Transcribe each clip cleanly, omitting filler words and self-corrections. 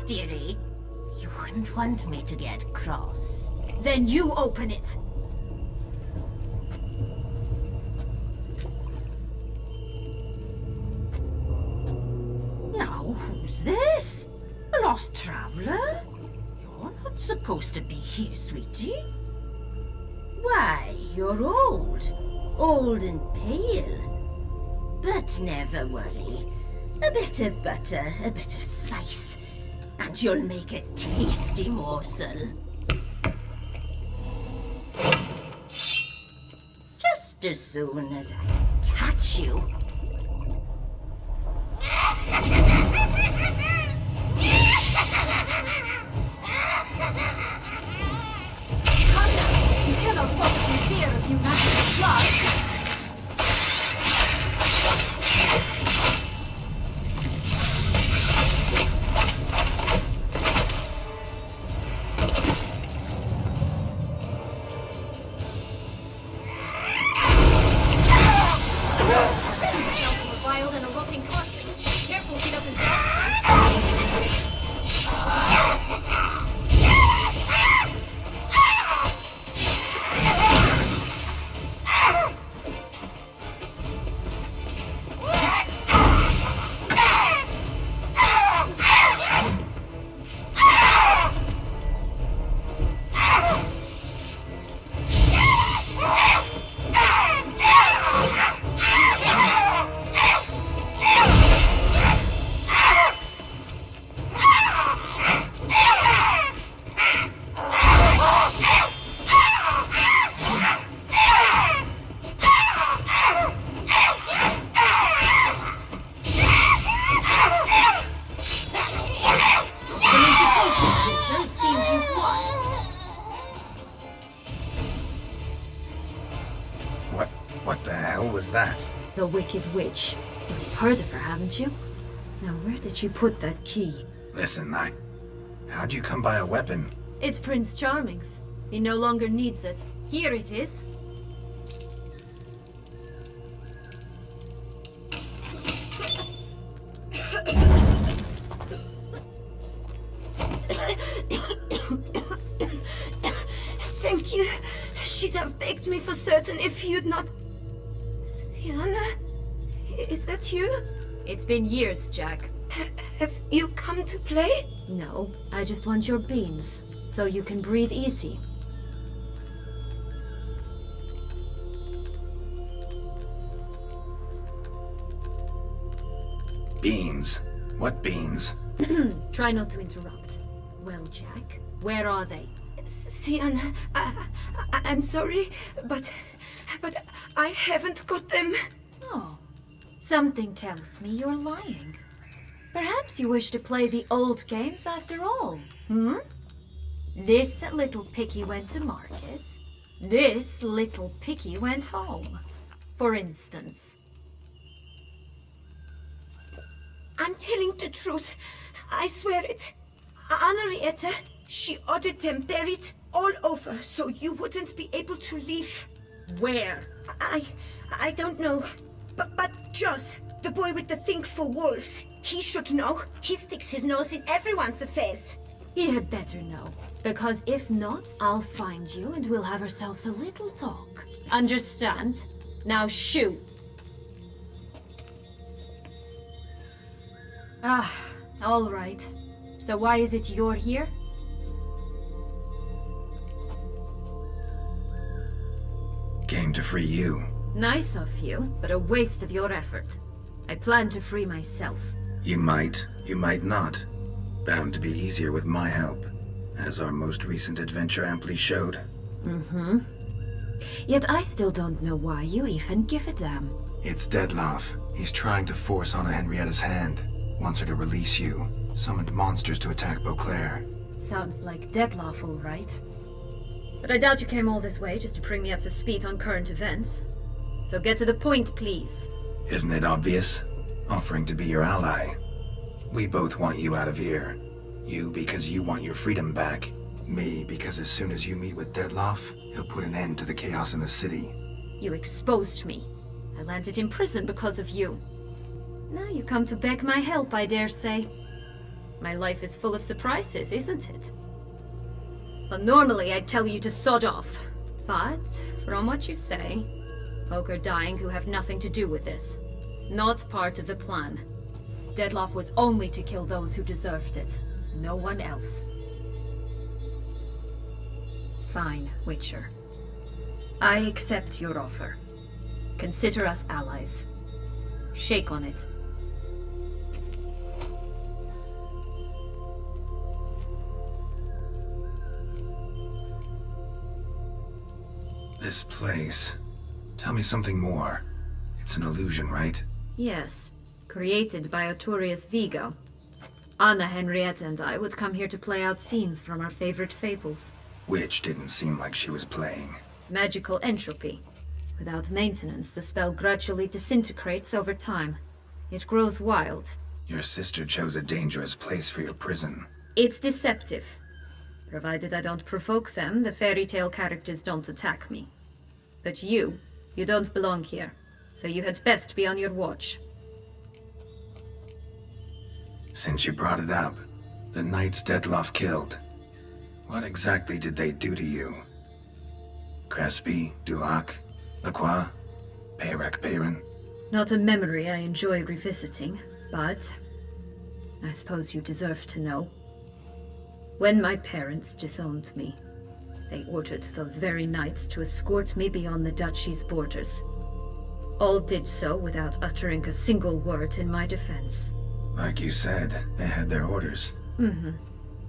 dearie. You wouldn't want me to get cross. Then you open it. Now, who's this? A lost traveler? You're not supposed to be here, sweetie. Why, you're old. Old and pale. But never worry. A bit of butter, a bit of spice, and you'll make a tasty morsel. Just as soon as I catch you. You cannot possibly fear a few magical floods. Wild and a rotting carcass. Careful she doesn't cross. What the hell was that? The Wicked Witch. You've heard of her, haven't you? Now, where did you put that key? Listen, how'd you come by a weapon? It's Prince Charming's. He no longer needs it. Here it is. Thank you. She'd have begged me for certain if you'd not... Sienna? Is that you? It's been years, Jack. Have you come to play? No, I just want your beans, so you can breathe easy. Beans? What beans? Try not to interrupt. Well, Jack, where are they? Sienna, I'm sorry, but I haven't got them. Oh, something tells me you're lying. Perhaps you wish to play the old games after all, hmm? This little piggy went to market. This little piggy went home, for instance. I'm telling the truth. I swear it. Henrietta, she ordered them buried all over so you wouldn't be able to leave. Where? I don't know. But Joss, the boy with the thing for wolves, he should know. He sticks his nose in everyone's affairs. He had better know, because if not, I'll find you and we'll have ourselves a little talk. Understand? Now shoo! Ah, all right. So why is it you're here? Came to free you. Nice of you, but a waste of your effort. I plan to free myself. You might not. Bound to be easier with my help, as our most recent adventure amply showed. Mm-hmm. Yet I still don't know why you even give a damn. It's Dettlaff. He's trying to force Anna Henrietta's hand. Wants her to release you. Summoned monsters to attack Beauclair. Sounds like Dettlaff, all right. But I doubt you came all this way just to bring me up to speed on current events. So get to the point, please. Isn't it obvious? Offering to be your ally. We both want you out of here. You because you want your freedom back. Me because as soon as you meet with Dettlaff, he'll put an end to the chaos in the city. You exposed me. I landed in prison because of you. Now you come to beg my help, I dare say. My life is full of surprises, isn't it? But normally I'd tell you to sod off. But, from what you say, folk are dying who have nothing to do with this. Not part of the plan. Dettlaff was only to kill those who deserved it. No one else. Fine, Witcher. I accept your offer. Consider us allies. Shake on it. This place. Tell me something more. It's an illusion, right? Yes. Created by Arturius Vigo. Anna, Henrietta, and I would come here to play out scenes from our favorite fables. Which didn't seem like she was playing. Magical entropy. Without maintenance, the spell gradually disintegrates over time. It grows wild. Your sister chose a dangerous place for your prison. It's deceptive. Provided I don't provoke them, the fairy tale characters don't attack me. But you don't belong here, so you had best be on your watch. Since you brought it up, the knights Dettlaff killed. What exactly did they do to you? Crespi, Dulac, Lacroix, Peyrac Peyran? Not a memory I enjoy revisiting, but I suppose you deserve to know. When my parents disowned me, they ordered those very knights to escort me beyond the duchy's borders. All did so without uttering a single word in my defense. Like you said, they had their orders.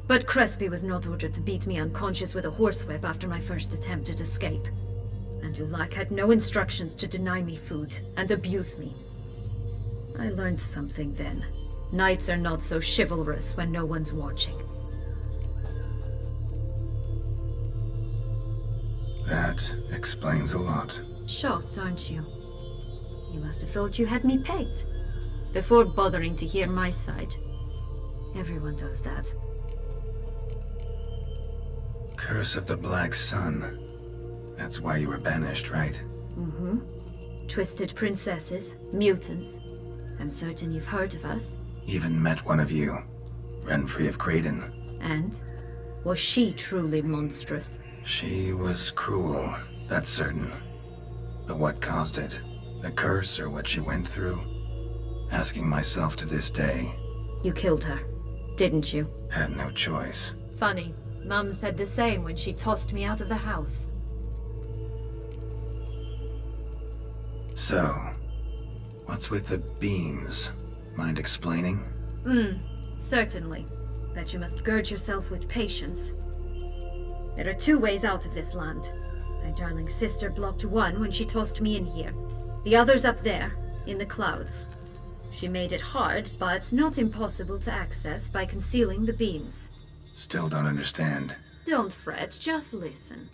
But Crespi was not ordered to beat me unconscious with a horsewhip after my first attempt at escape. And Dulac had no instructions to deny me food and abuse me. I learned something then. Knights are not so chivalrous when no one's watching. That explains a lot. Shocked, aren't you? You must have thought you had me pegged. Before bothering to hear my side. Everyone does that. Curse of the Black Sun. That's why you were banished, right? Twisted princesses, mutants. I'm certain you've heard of us. Even met one of you. Renfrey of Creighton. And? Was she truly monstrous? She was cruel, that's certain. But what caused it? The curse or what she went through? Asking myself to this day. You killed her, didn't you? Had no choice. Funny. Mum said the same when she tossed me out of the house. So, what's with the beans? Mind explaining? Certainly. But you must gird yourself with patience. There are two ways out of this land. My darling sister blocked one when she tossed me in here. The other's up there, in the clouds. She made it hard, but not impossible to access by concealing the beans. Still don't understand. Don't fret, just listen.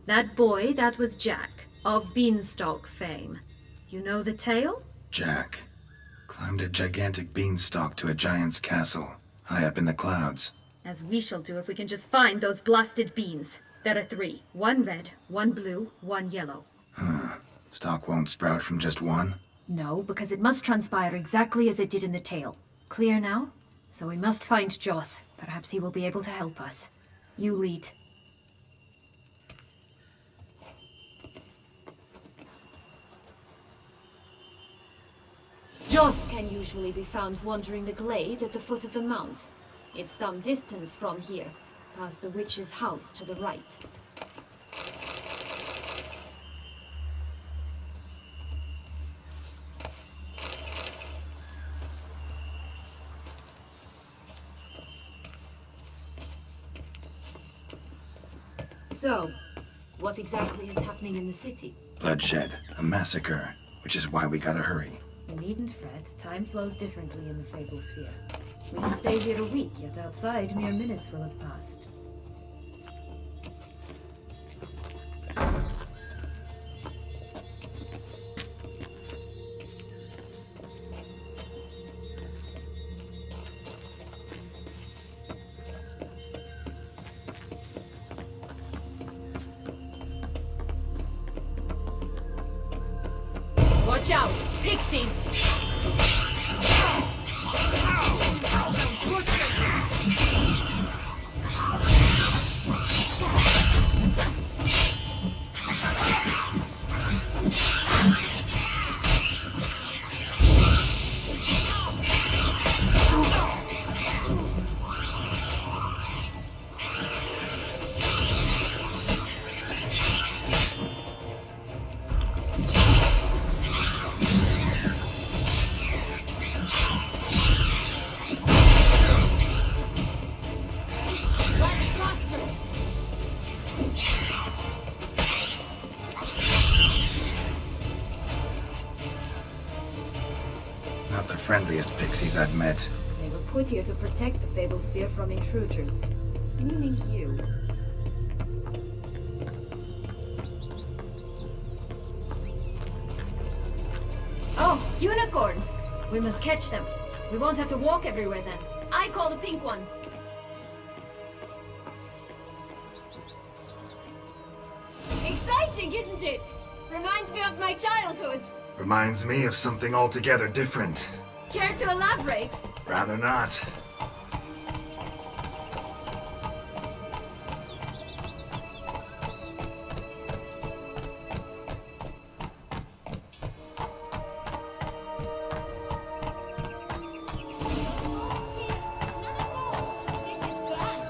That boy, that was Jack, of Beanstalk fame. You know the tale? Jack climbed a gigantic beanstalk to a giant's castle, high up in the clouds. As we shall do if we can just find those blasted beans. There are 3. 1 red, 1 blue, 1 yellow. Stalk won't sprout from just one? No, because it must transpire exactly as it did in the tale. Clear now? So we must find Joss. Perhaps he will be able to help us. You lead. Joss can usually be found wandering the glade at the foot of the mount. It's some distance from here, past the witch's house to the right. So, what exactly is happening in the city? Bloodshed, a massacre, which is why we gotta hurry. You needn't fret. Time flows differently in the Fable Sphere. We can stay here a week, yet outside mere minutes will have passed. Watch out! Pixies! friendliest pixies I've met. They were put here to protect the Fable Sphere from intruders. Meaning you. Oh, unicorns! We must catch them. We won't have to walk everywhere then. I call the pink one. Exciting, isn't it? Reminds me of my childhood. Reminds me of something altogether different. Care to elaborate? Rather not. None at all. This is grand.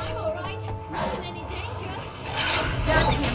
I'm all right. Not in any danger. That's him.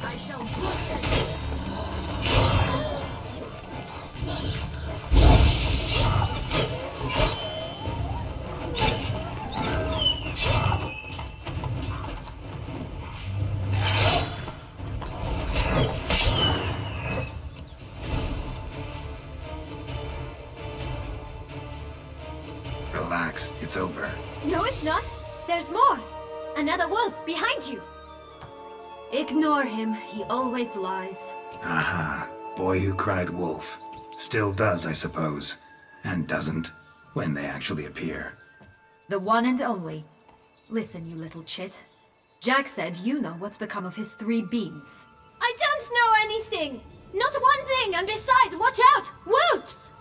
I shall push it. Relax, it's over. No, it's not. There's more. Another wolf behind you. Ignore him. He always lies. Aha. Boy who cried wolf. Still does, I suppose. And doesn't, when they actually appear. The one and only. Listen, you little chit. Jack said you know what's become of his 3 beans. I don't know anything! Not one thing, and besides, watch out! Wolves!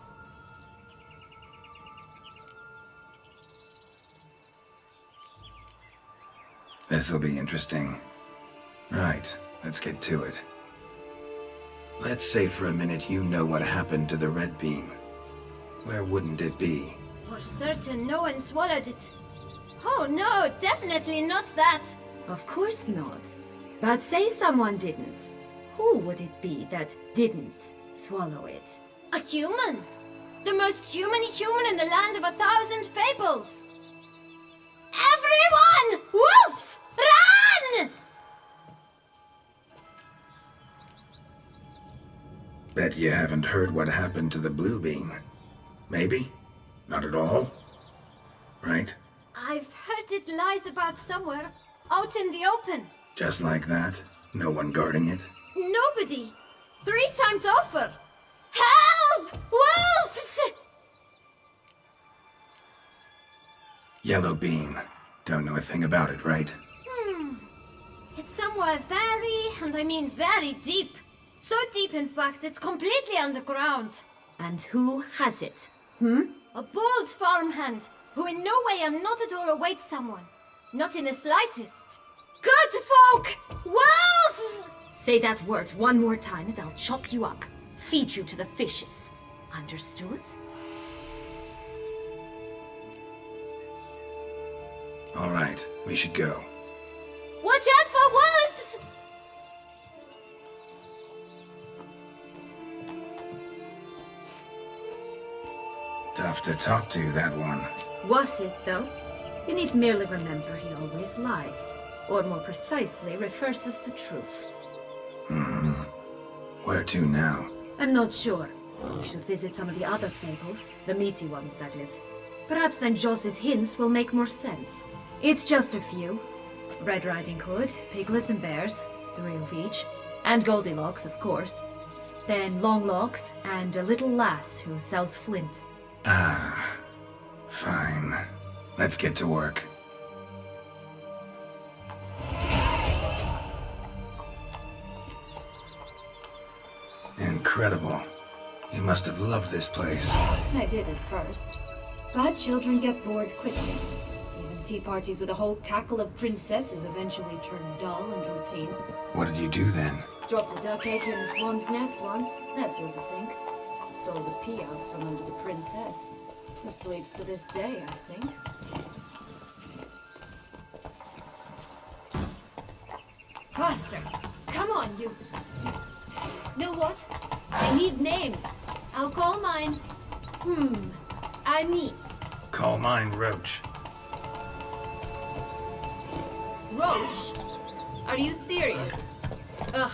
This'll be interesting. Right, let's get to it. Let's say for a minute you know what happened to the red bean. Where wouldn't it be? For certain no one swallowed it. Oh no, definitely not that. Of course not. But say someone didn't. Who would it be that didn't swallow it? A human. The most human in the land of 1,000 fables. Everyone! Wolves! Run! Bet you haven't heard what happened to the blue bean. Maybe? Not at all? Right? I've heard it lies about somewhere, out in the open. Just like that? No one guarding it? Nobody. 3 times over. Help! Wolves! Yellow bean. Don't know a thing about it, right? It's somewhere very, and I mean very deep. So deep, in fact, it's completely underground. And who has it? A bold farmhand, who in no way and not at all awaits someone. Not in the slightest. Good folk! Wolf! Say that word one more time and I'll chop you up. Feed you to the fishes. Understood? All right, we should go. Watch out for wolves! Tough to talk to, that one. Was it, though? You need merely remember he always lies. Or more precisely, reverses the truth. Where to now? I'm not sure. We should visit some of the other fables. The meaty ones, that is. Perhaps then Joss's hints will make more sense. It's just a few. Red Riding Hood, piglets and bears, 3 of each. And Goldilocks, of course. Then Longlocks, and a little lass who sells flint. Ah, fine. Let's get to work. Incredible. You must have loved this place. I did at first. But children get bored quickly. Even tea parties with a whole cackle of princesses eventually turn dull and routine. What did you do then? Dropped a duck egg in the swan's nest once, that sort of thing. Stole the pea out from under the princess. Who sleeps to this day, I think. Faster! Come on, you... Know what? I need names. I'll call mine... Anise. Call mine Roach. Roach? Are you serious? Ugh.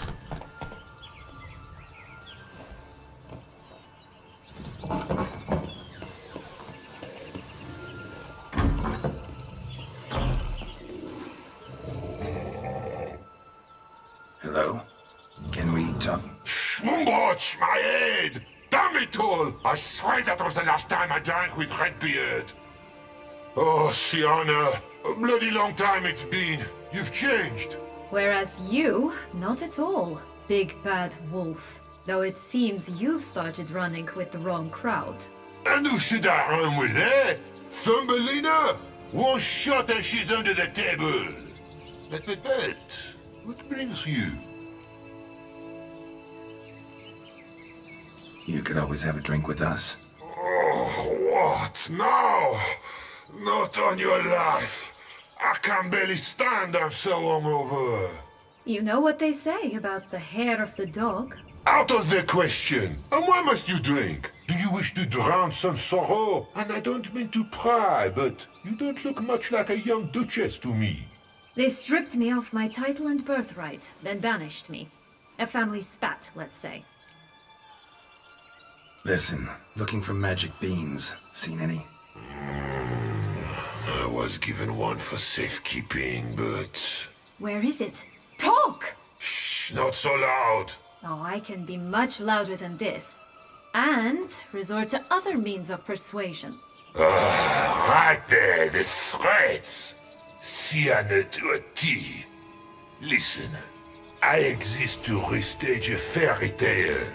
Hello? Can we talk? Schwungrotch, my head! Damn it all! I swear that was the last time I drank with Redbeard. Oh, Sienna, a bloody long time it's been. You've changed. Whereas you, not at all, big bad wolf. Though it seems you've started running with the wrong crowd. And who should I run with, eh? Thumbelina? One shot and she's under the table. But, what brings you? You could always have a drink with us. Oh, what now? Not on your life. I can barely stand, I'm so hungover. You know what they say about the hair of the dog? Out of the question. And why must you drink? Do you wish to drown some sorrow? And I don't mean to pry, but you don't look much like a young duchess to me. They stripped me of my title and birthright, then banished me. A family spat, let's say. Listen, looking for magic beans. Seen any? I was given one for safekeeping, but... Where is it? Talk! Shh, not so loud. Oh, I can be much louder than this. And resort to other means of persuasion. Right there, the threats. Sienna to a T. Listen, I exist to restage a fairy tale.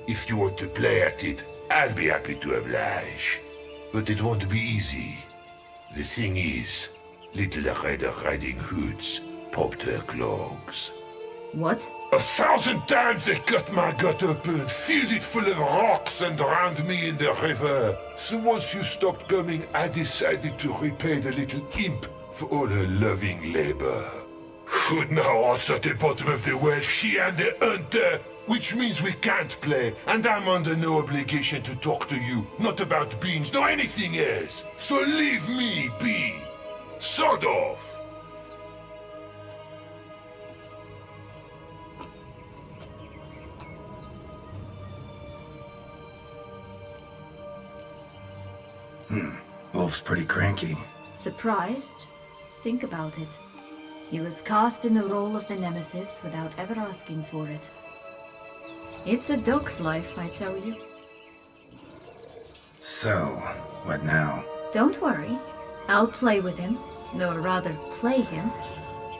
If you want to play at it, I'll be happy to oblige. But it won't be easy. The thing is, Little Red Riding Hoods popped her clogs. What? 1,000 times they cut my gut open, filled it full of rocks and drowned me in the river. So once you stopped coming, I decided to repay the little imp for all her loving labor. Who now wants at the bottom of the well, she and the hunter, which means we can't play, and I'm under no obligation to talk to you, not about beans, nor anything else. So leave me be. Sod off. Wolf's pretty cranky. Surprised? Think about it. He was cast in the role of the Nemesis without ever asking for it. It's a dog's life, I tell you. So, what now? Don't worry. I'll play with him. Or rather, play him.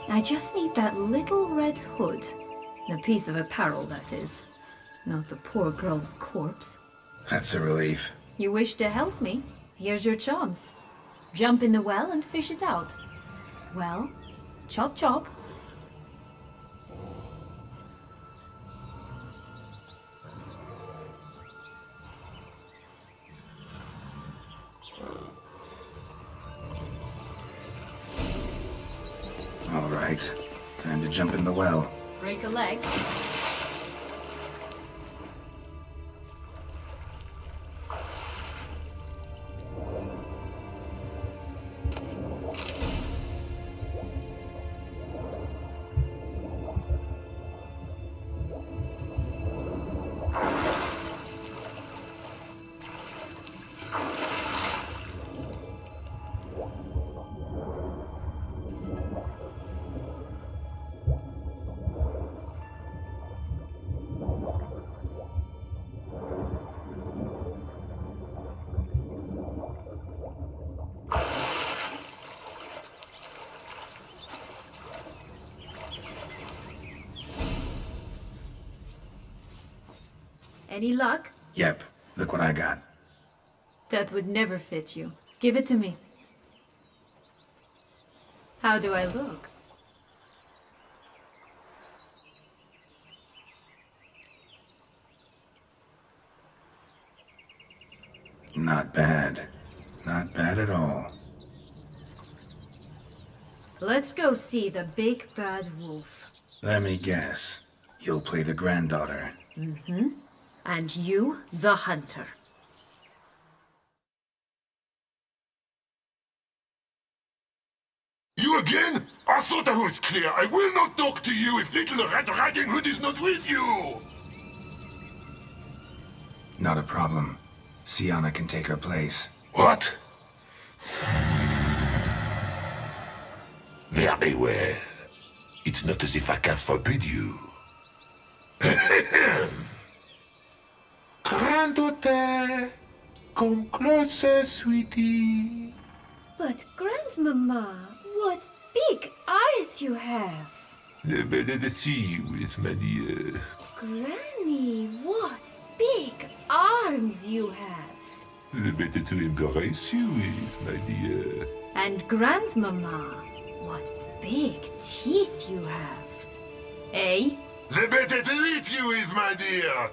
I just need that little red hood. The piece of apparel, that is. Not the poor girl's corpse. That's a relief. You wish to help me? Here's your chance. Jump in the well and fish it out. Well, chop chop. All right. Time to jump in the well. Break a leg. Any luck? Yep. Look what I got. That would never fit you. Give it to me. How do I look? Not bad. Not bad at all. Let's go see the big bad wolf. Let me guess. You'll play the granddaughter. And you, the hunter. You again? I thought I was clear. I will not talk to you if little Red Riding Hood is not with you! Not a problem. Sienna can take her place. What? Very well. It's not as if I can forbid you. Granddaughter, come closer, sweetie. But Grandmama, what big eyes you have! Better to see you with my dear. Granny, what big arms you have! Better to embrace you with my dear. And Grandmama, what big teeth you have. Eh? The better to eat you with, my dear!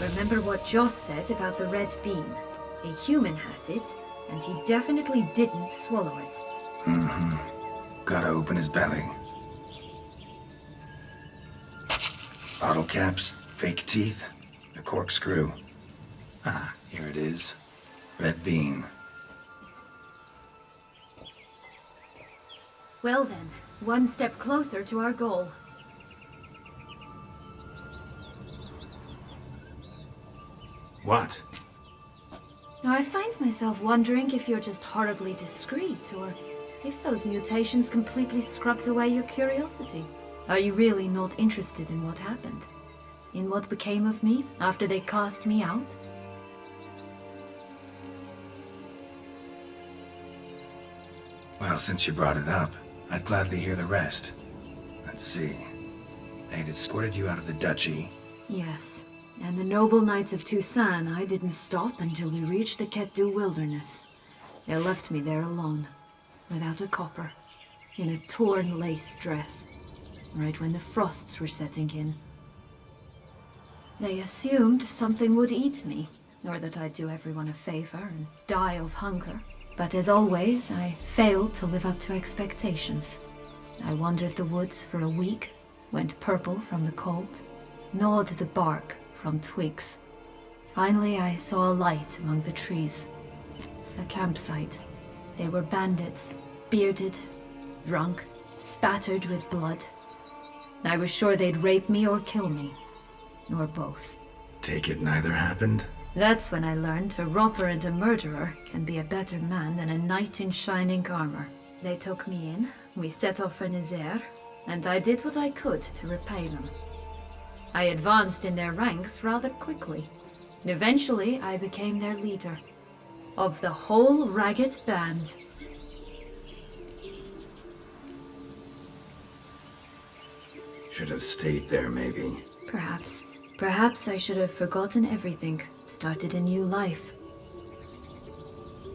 Remember what Joss said about the red bean? A human has it, and he definitely didn't swallow it. Gotta open his belly. Bottle caps, fake teeth, a corkscrew. Ah, here it is. Red bean. Well then, one step closer to our goal. What? Now, I find myself wondering if you're just horribly discreet, or if those mutations completely scrubbed away your curiosity. Are you really not interested in what happened? In what became of me after they cast me out? Well, since you brought it up, I'd gladly hear the rest. Let's see. They'd escorted you out of the duchy. Yes. And the noble knights of Toussaint, I didn't stop until we reached the Ketdu wilderness. They left me there alone, without a copper, in a torn lace dress, right when the frosts were setting in. They assumed something would eat me, or that I'd do everyone a favor and die of hunger. But as always, I failed to live up to expectations. I wandered the woods for a week, went purple from the cold, gnawed the bark from twigs. Finally, I saw a light among the trees. A campsite. They were bandits, bearded, drunk, spattered with blood. I was sure they'd rape me or kill me, or both. Take it neither happened? That's when I learned a robber and a murderer can be a better man than a knight in shining armor. They took me in, we set off for Nazaire, and I did what I could to repay them. I advanced in their ranks rather quickly. Eventually, I became their leader. Of the whole ragged band. Should have stayed there, maybe. Perhaps. Perhaps I should have forgotten everything, started a new life.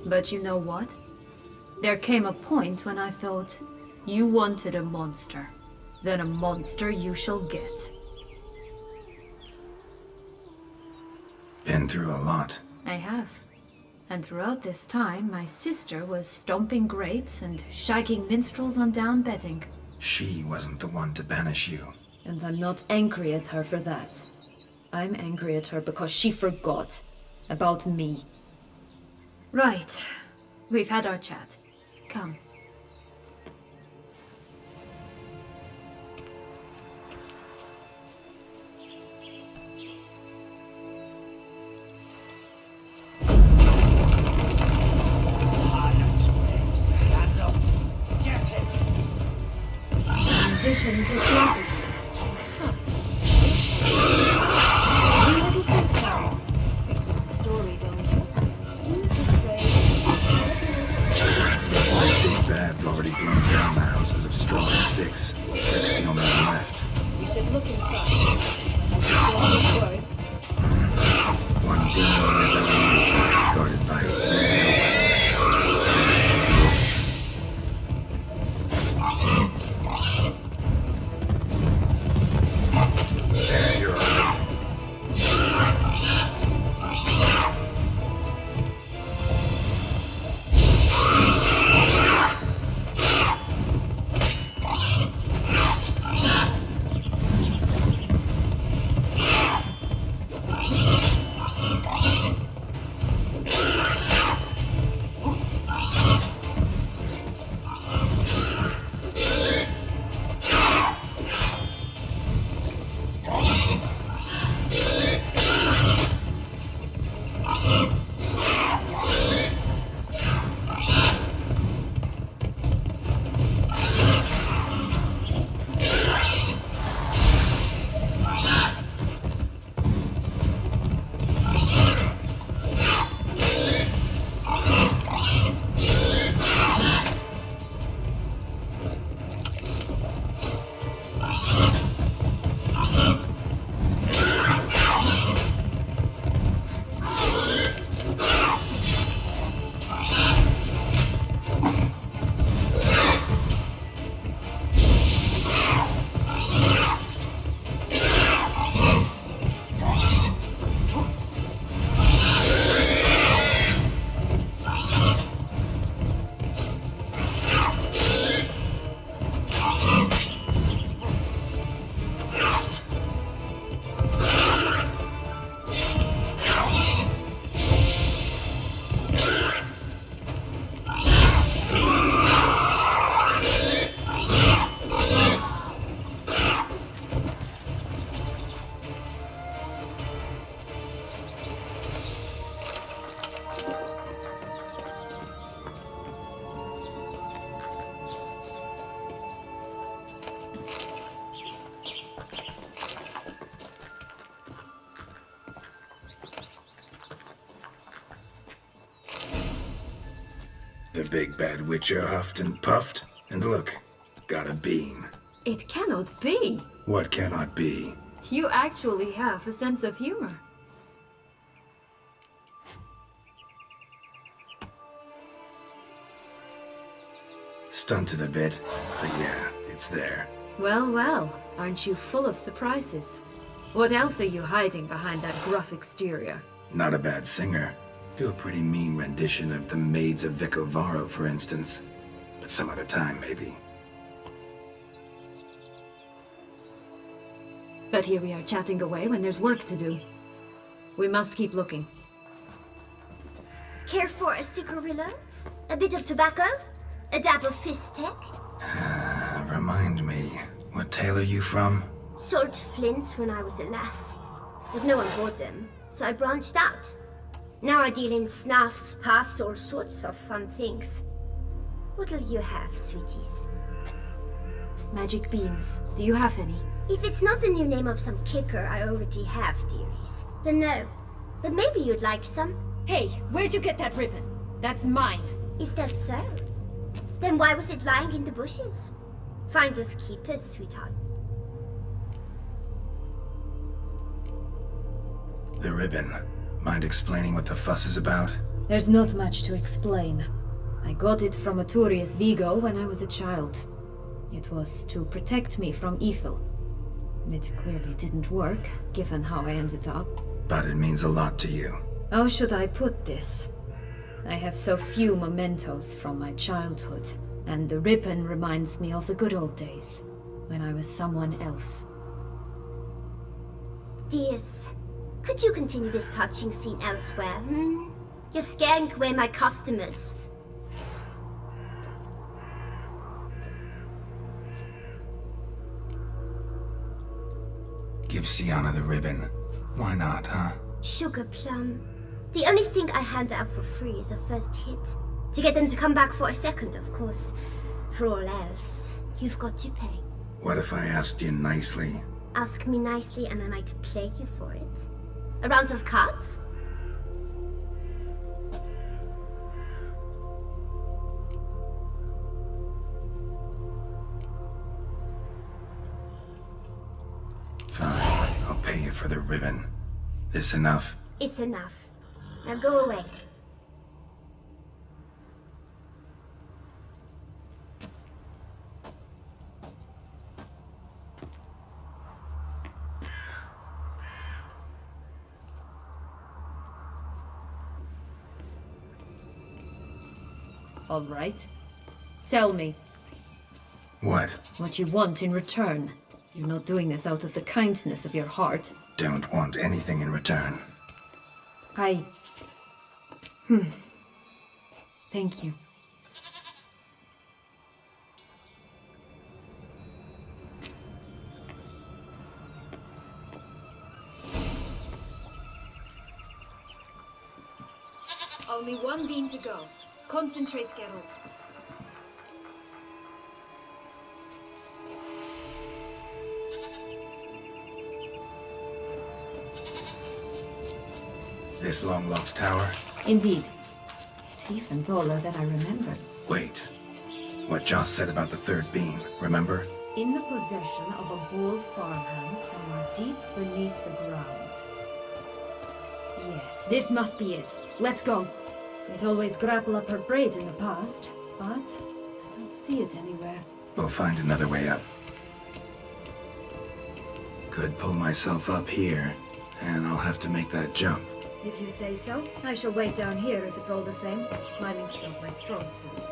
But you know what? There came a point when I thought, you wanted a monster. Then a monster you shall get. Been through a lot. I have. And throughout this time, my sister was stomping grapes and shagging minstrels on down bedding. She wasn't the one to banish you. And I'm not angry at her for that. I'm angry at her because she forgot about me. Right. We've had our chat. Come. Musicians at Crawford. Huh. Three little pig songs. You know the story, don't you? Who's afraid? Looks like Big Bad's already blown down the houses of straw and sticks. Rick's the only one left. We should look inside. Those words. One beam is out guarded by three nobodies. That could be it. There, you're on. The big bad witcher huffed and puffed, and look, got a bean. It cannot be. What cannot be? You actually have a sense of humor. Stunted a bit, but yeah, it's there. Well, well, aren't you full of surprises? What else are you hiding behind that gruff exterior? Not a bad singer. Do a pretty mean rendition of The Maids of Vicovaro, for instance. But some other time, maybe. But here we are chatting away when there's work to do. We must keep looking. Care for a cigarillo? A bit of tobacco? A dab of fistek? Remind me, what tale are you from? Sold flints when I was a lass. But no one bought them, so I branched out. Now I deal in snuffs, puffs, all sorts of fun things. What'll you have, sweeties? Magic beans. Do you have any? If it's not the new name of some kicker I already have, dearies, then no. But maybe you'd like some. Hey, where'd you get that ribbon? That's mine. Is that so? Then why was it lying in the bushes? Finders keepers, sweetheart. The ribbon. Mind explaining what the fuss is about? There's not much to explain. I got it from Aturius Vigo when I was a child. It was to protect me from evil. It clearly didn't work, given how I ended up. But it means a lot to you. How should I put this? I have so few mementos from my childhood, and the ribbon reminds me of the good old days, when I was someone else. Dears, could you continue this touching scene elsewhere, hmm? You're scaring away my customers. Give Sienna the ribbon. Why not, huh? Sugar plum. The only thing I hand out for free is a first hit. To get them to come back for a second, of course. For all else, you've got to pay. What if I asked you nicely? Ask me nicely and I might play you for it. A round of cards? Fine, I'll pay you for the ribbon. This enough? It's enough. Now go away. All right. Tell me What? what you want in return. You're not doing this out of the kindness of your heart. Don't want anything in return. Thank you. Only one bean to go. Concentrate, Geralt. This Longlock's tower? Indeed. It's even taller than I remember. Wait. What Joss said about the third beam, remember? In the possession of a bold farmhouse somewhere deep beneath the ground. Yes, this must be it. Let's go. It always grapple up her braid in the past, but I don't see it anywhere. We'll find another way up. Could pull myself up here, and I'll have to make that jump. If you say so, I shall wait down here if it's all the same. Climbing's not my strong suit.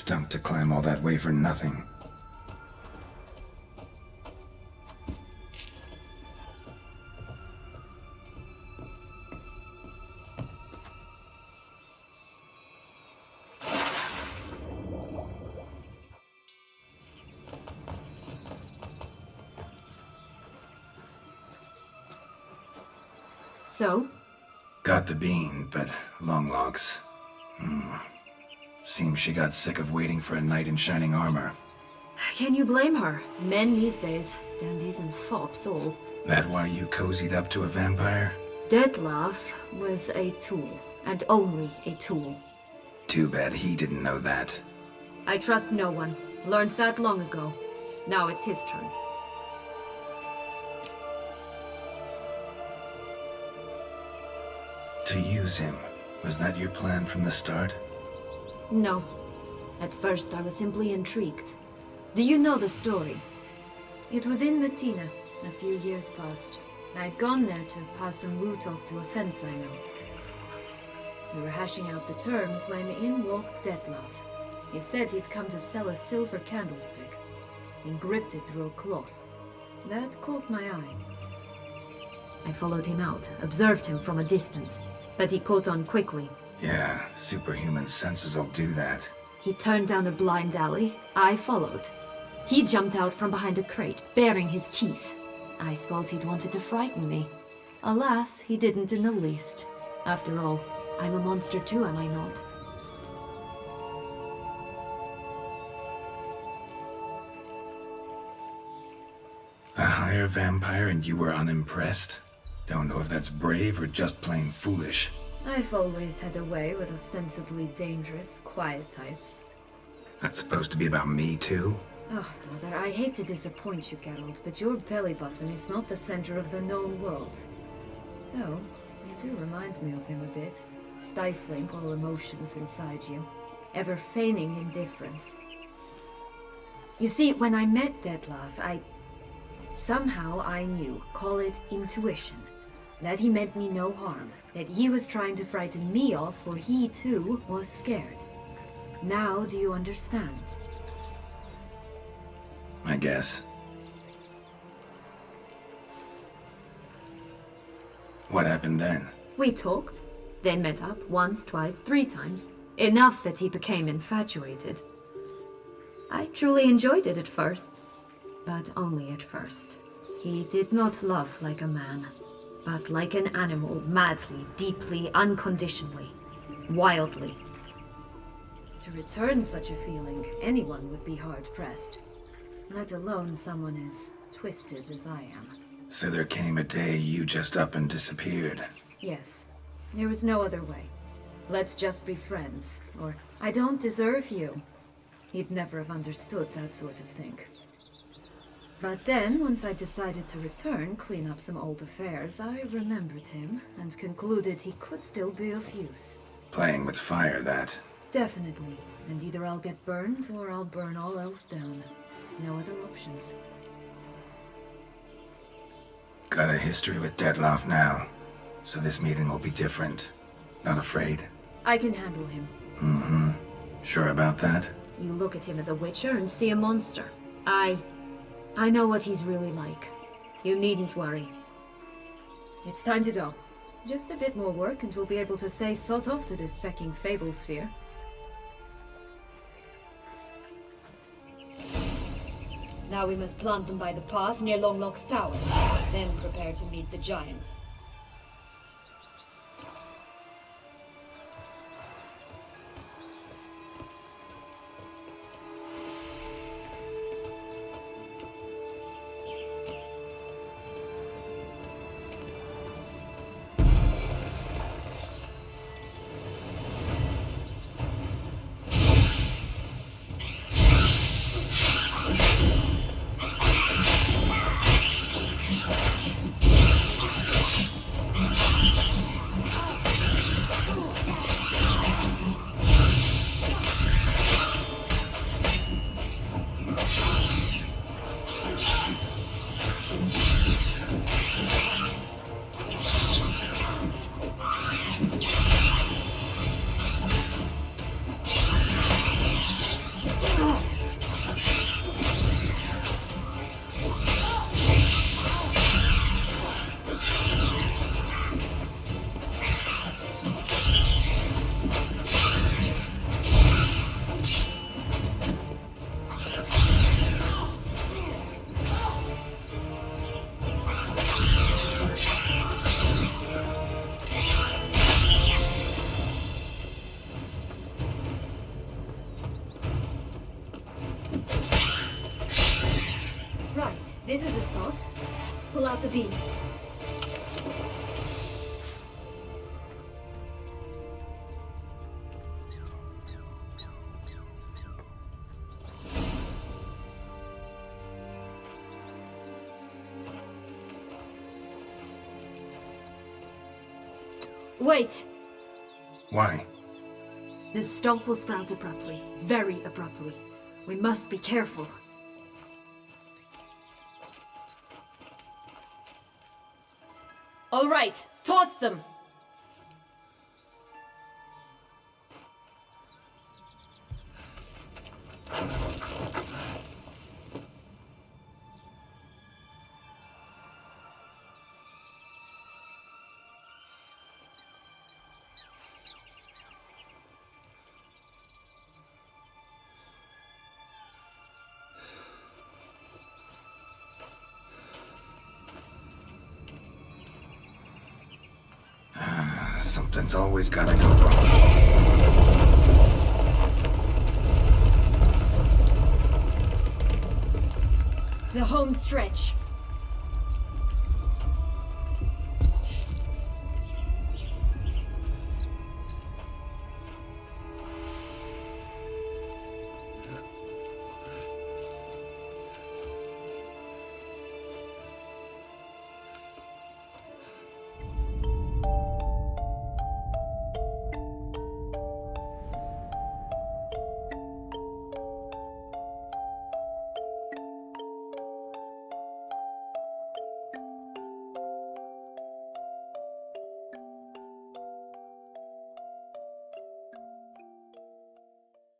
Stunk to climb all that way for nothing. So? Got the bean, but long logs. Seems she got sick of waiting for a knight in shining armor. Can you blame her? Men these days, dandies and fops all. That why you cozied up to a vampire? Detlef was a tool, and only a tool. Too bad he didn't know that. I trust no one. Learned that long ago. Now it's his turn. To use him, was that your plan from the start? No. At first, I was simply intrigued. Do you know the story? It was in Metina, a few years past. I'd gone there to pass some loot off to a fence I know. We were hashing out the terms when in walked Detlef. He said he'd come to sell a silver candlestick. He gripped it through a cloth. That caught my eye. I followed him out, observed him from a distance, but he caught on quickly. Yeah, superhuman senses will do that. He turned down a blind alley. I followed. He jumped out from behind a crate, baring his teeth. I suppose he'd wanted to frighten me. Alas, he didn't in the least. After all, I'm a monster too, am I not? A higher vampire and you were unimpressed? Don't know if that's brave or just plain foolish. I've always had a way with ostensibly dangerous, quiet types. That's supposed to be about me too? Oh, brother, I hate to disappoint you, Geralt, but your belly button is not the center of the known world. Though, you do remind me of him a bit. Stifling all emotions inside you. Ever feigning indifference. You see, when I met Detlef, somehow I knew, call it intuition, that he meant me no harm, that he was trying to frighten me off, for he too was scared. Now do you understand? I guess. What happened then? We talked, then met up once, twice, 3 times. Enough that he became infatuated. I truly enjoyed it at first, but only at first. He did not love like a man, but like an animal, madly, deeply, unconditionally, wildly. To return such a feeling, anyone would be hard-pressed, let alone someone as twisted as I am. So there came a day you just up and disappeared. Yes, there was no other way. Let's just be friends, or I don't deserve you. He'd never have understood that sort of thing. But then, once I decided to return, clean up some old affairs, I remembered him and concluded he could still be of use. Playing with fire, that. Definitely. And either I'll get burned or I'll burn all else down. No other options. Got a history with Detlef now, so this meeting will be different. Not afraid? I can handle him. Mm-hmm. Sure about that? You look at him as a witcher and see a monster. I know what he's really like. You needn't worry. It's time to go. Just a bit more work and we'll be able to say sod off to this fecking fable sphere. Now we must plant them by the path near Longlock's tower, then prepare to meet the giant. This is the spot. Pull out the beans. Wait! Why? The stalk will sprout abruptly. Very abruptly. We must be careful. All right, toss them! Something's always gotta go wrong. The home stretch.